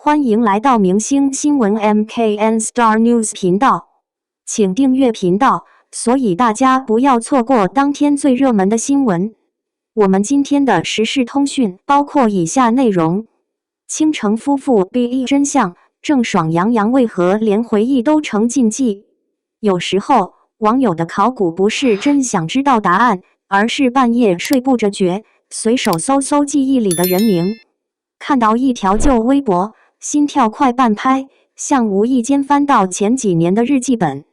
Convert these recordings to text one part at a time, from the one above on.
欢迎来到明星新闻 MKN Star News 频道，请订阅频道，所以大家不要错过当天最热门的新闻。我们今天的时事通讯包括以下内容：倾城夫妇 BE 真相，郑爽、杨洋为何连回忆都成禁忌？有时候，网友的考古不是真想知道答案，而是半夜睡不着觉，随手搜搜记忆里的人名。看到一条旧微博，心跳快半拍，像无意间翻到前几年的日记本。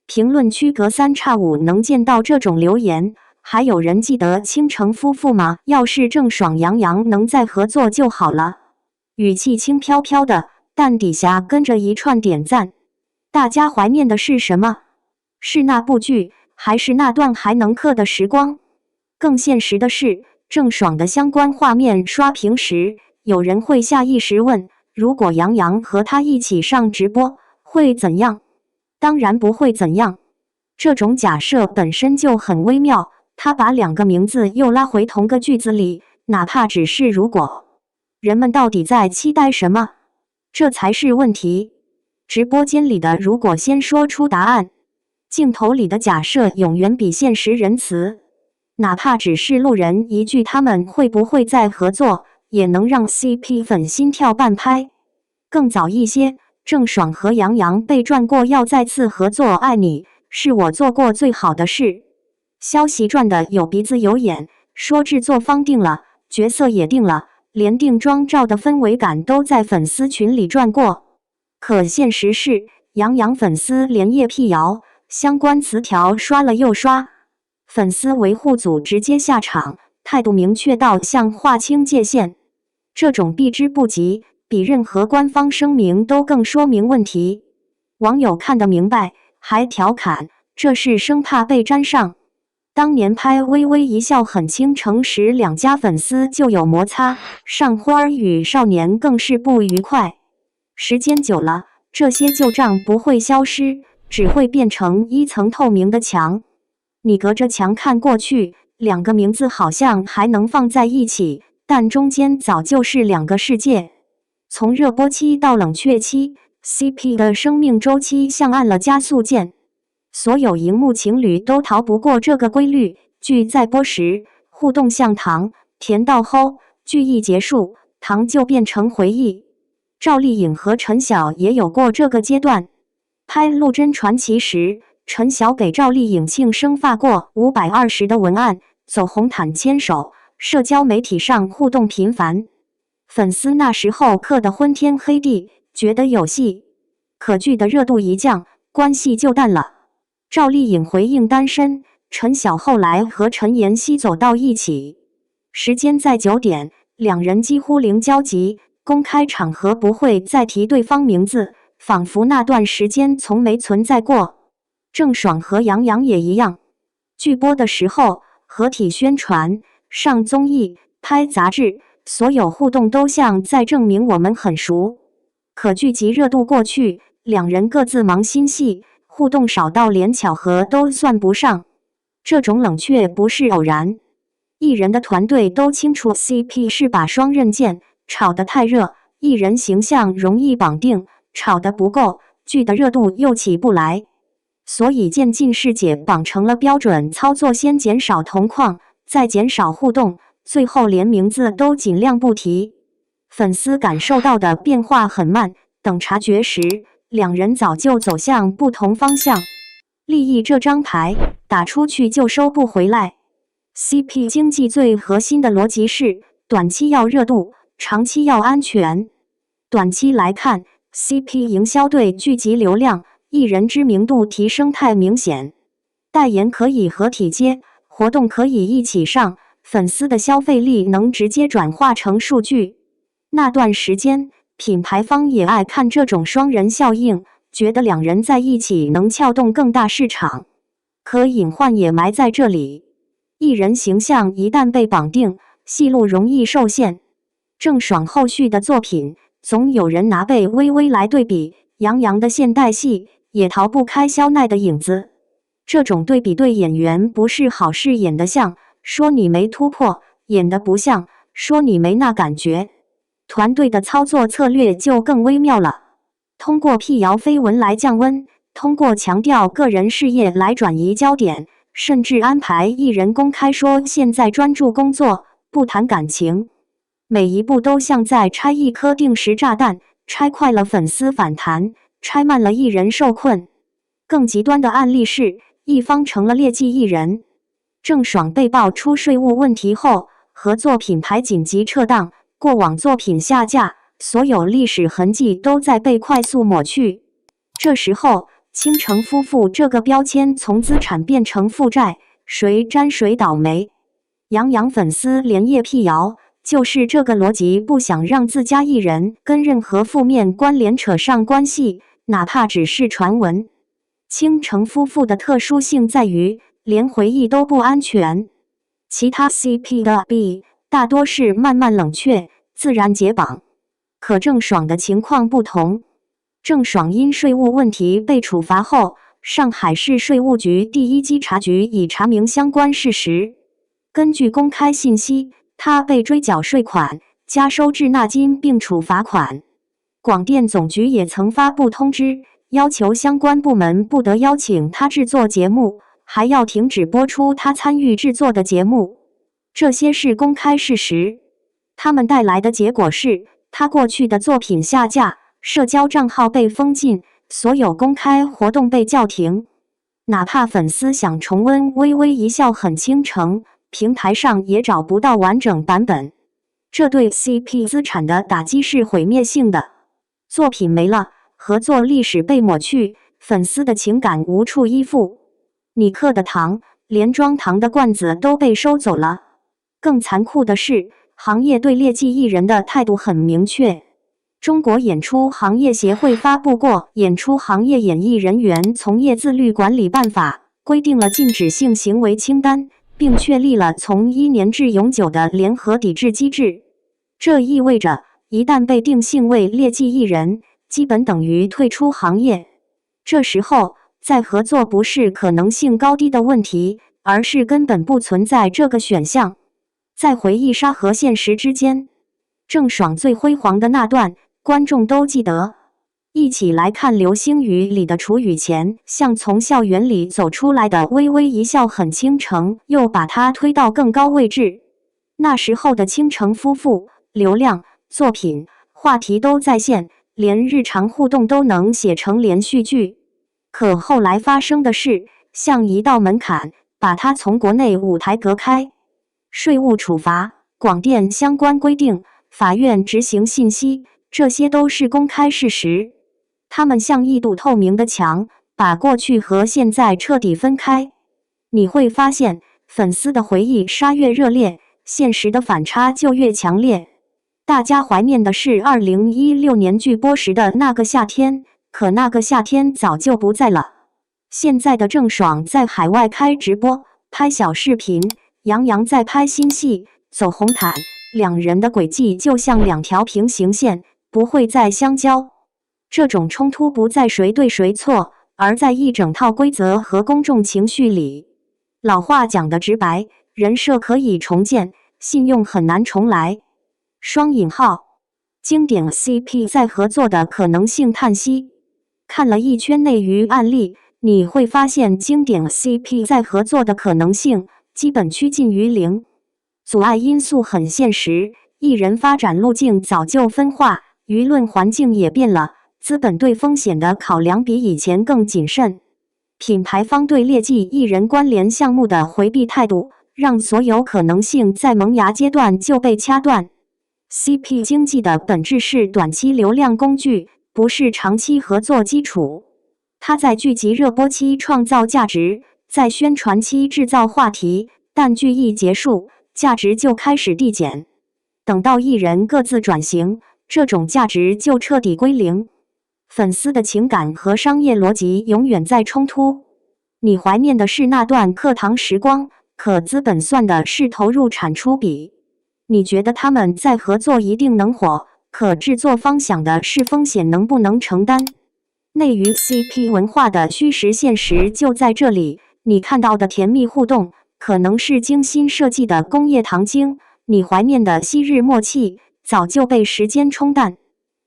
评论区隔三差五能见到这种留言。还有人记得倾城夫妇吗？要是郑爽、杨洋能再合作就好了。语气轻飘飘的，但底下跟着一串点赞。大家怀念的是什么？是那部剧，还是那段还能嗑的时光？更现实的是，郑爽的相关画面刷屏时，有人会下意识问：如果杨洋和他一起上直播，会怎样？当然不会怎样。这种假设本身就很微妙，他把两个名字又拉回同个句子里，哪怕只是如果。人们到底在期待什么？这才是问题。直播间里的如果先说出答案，镜头里的假设永远比现实仁慈。哪怕只是路人一句他们会不会再合作，也能让 CP 粉心跳半拍。更早一些，郑爽和杨洋被传过要再次合作，爱你是我做过最好的事。消息传的有鼻子有眼，说制作方定了，角色也定了，连定妆照的氛围感都在粉丝群里转过。可现实是，杨洋粉丝连夜辟谣，相关词条刷了又刷，粉丝维护组直接下场，态度明确到像划清界限。这种避之不及，比任何官方声明都更说明问题。网友看得明白，还调侃这是生怕被沾上。当年拍《微微一笑很倾城》时，两家粉丝就有摩擦，上花儿与少年更是不愉快。时间久了，这些旧账不会消失，只会变成一层透明的墙。你隔着墙看过去，两个名字好像还能放在一起，但中间早就是两个世界。从热播期到冷却期， CP 的生命周期像按了加速键。所有荧幕情侣都逃不过这个规律，剧在播时，互动像糖，甜到齁，剧一结束，糖就变成回忆。赵丽颖和陈晓也有过这个阶段。拍《陆贞传奇》时，陈晓给赵丽颖庆生发过520的文案，走红毯牵手，社交媒体上互动频繁。粉丝那时候嗑得昏天黑地，觉得有戏。可剧的热度一降，关系就淡了。赵丽颖回应单身，陈晓后来和陈妍希走到一起。时间在9点，两人几乎零交集，公开场合不会再提对方名字，仿佛那段时间从没存在过。郑爽和杨洋也一样，剧播的时候合体宣传、上综艺、拍杂志，所有互动都像在证明我们很熟。可剧集热度过去，两人各自忙新戏，互动少到连巧合都算不上。这种冷却不是偶然，艺人的团队都清楚 CP 是把双刃剑，炒得太热，艺人形象容易绑定，炒得不够，剧的热度又起不来。所以渐进式解绑成了标准操作，先减少同框，再减少互动，最后连名字都尽量不提。粉丝感受到的变化很慢，等察觉时，两人早就走向不同方向。利益这张牌打出去就收不回来。CP 经济最核心的逻辑是，短期要热度，长期要安全。短期来看， CP 营销对剧集流量、艺人知名度提升太明显。代言可以合体接，活动可以一起上，粉丝的消费力能直接转化成数据。那段时间，品牌方也爱看这种双人效应，觉得两人在一起能撬动更大市场。可隐患也埋在这里，艺人形象一旦被绑定，戏路容易受限。郑爽后续的作品，总有人拿贝微微来对比，杨洋的现代戏也逃不开肖奈的影子。这种对比对演员不是好事，演得像，说你没突破；演得不像，说你没那感觉。团队的操作策略就更微妙了。通过辟谣绯闻来降温，通过强调个人事业来转移焦点，甚至安排艺人公开说现在专注工作，不谈感情。每一步都像在拆一颗定时炸弹，拆快了粉丝反弹，拆慢了艺人受困。更极端的案例是，一方成了劣迹艺人。郑爽被爆出税务问题后，合作品牌紧急撤档，过往作品下架，所有历史痕迹都在被快速抹去。这时候，倾城夫妇这个标签从资产变成负债，谁沾谁倒霉。杨洋粉丝连夜辟谣，就是这个逻辑，不想让自家艺人跟任何负面关联扯上关系，哪怕只是传闻。倾城夫妇的特殊性在于，连回忆都不安全。其他 CP 的 B 大多是慢慢冷却，自然解绑。可郑爽的情况不同，郑爽因税务问题被处罚后，上海市税务局第一稽查局已查明相关事实。根据公开信息，她被追缴税款、加收滞纳金并处罚款。广电总局也曾发布通知，要求相关部门不得邀请他制作节目，还要停止播出他参与制作的节目。这些是公开事实。他们带来的结果是，他过去的作品下架，社交账号被封禁，所有公开活动被叫停。哪怕粉丝想重温《微微一笑很倾城》，平台上也找不到完整版本。这对 CP 资产的打击是毁灭性的。作品没了，合作历史被抹去，粉丝的情感无处依附。你刻的糖，连装糖的罐子都被收走了。更残酷的是，行业对劣迹艺人的态度很明确。中国演出行业协会发布过《演出行业演艺人员从业自律管理办法》，规定了禁止性行为清单，并确立了从1年至永久的联合抵制机制。这意味着，一旦被定性为劣迹艺人，基本等于退出行业。这时候，再合作不是可能性高低的问题，而是根本不存在这个选项。在回忆杀和现实之间，郑爽最辉煌的那段，观众都记得。一起来看《流星雨》里的楚雨荨，像从校园里走出来的微微一笑很倾城，又把她推到更高位置。那时候的倾城夫妇，流量、作品、话题都在线，连日常互动都能写成连续剧。可后来发生的事，像一道门槛，把她从国内舞台隔开。税务处罚、广电相关规定、法院执行信息，这些都是公开事实。它们像一堵透明的墙，把过去和现在彻底分开。你会发现，粉丝的回忆杀越热烈，现实的反差就越强烈。大家怀念的是2016年剧播时的那个夏天，可那个夏天早就不在了。现在的郑爽在海外开直播、拍小视频，杨洋在拍新戏、走红毯，两人的轨迹就像两条平行线，不会再相交。这种冲突不在谁对谁错，而在一整套规则和公众情绪里。老话讲得直白，人设可以重建，信用很难重来。双引号，经典 CP 再合作的可能性叹息。看了一圈内娱案例，你会发现经典 CP 再合作的可能性基本趋近于零。阻碍因素很现实，艺人发展路径早就分化，舆论环境也变了，资本对风险的考量比以前更谨慎。品牌方对劣迹艺人关联项目的回避态度，让所有可能性在萌芽阶段就被掐断。CP 经济的本质是短期流量工具，不是长期合作基础。它在剧集热播期创造价值，在宣传期制造话题，但剧一结束，价值就开始递减。等到艺人各自转型，这种价值就彻底归零。粉丝的情感和商业逻辑永远在冲突。你怀念的是那段课堂时光，可资本算的是投入产出比。你觉得他们在合作一定能火，可制作方想的是风险能不能承担。内娱 CP 文化的虚实现实就在这里，你看到的甜蜜互动，可能是精心设计的工业糖精；你怀念的昔日默契，早就被时间冲淡。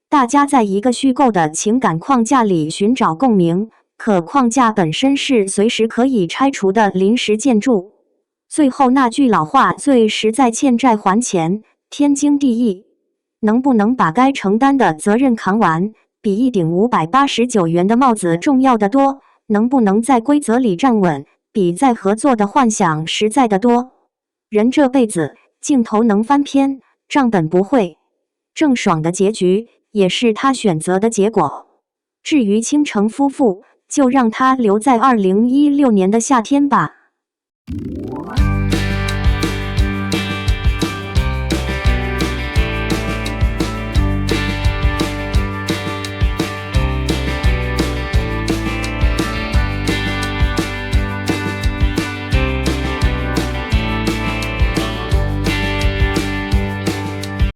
大家在一个虚构的情感框架里寻找共鸣，可框架本身是随时可以拆除的临时建筑。最后那句老话最实在，欠债还钱，天经地义。能不能把该承担的责任扛完，比一顶589元的帽子重要的多。能不能在规则里站稳，比在合作的幻想实在的多。人这辈子，镜头能翻篇，账本不会。郑爽的结局，也是他选择的结果。至于倾城夫妇，就让他留在2016年的夏天吧。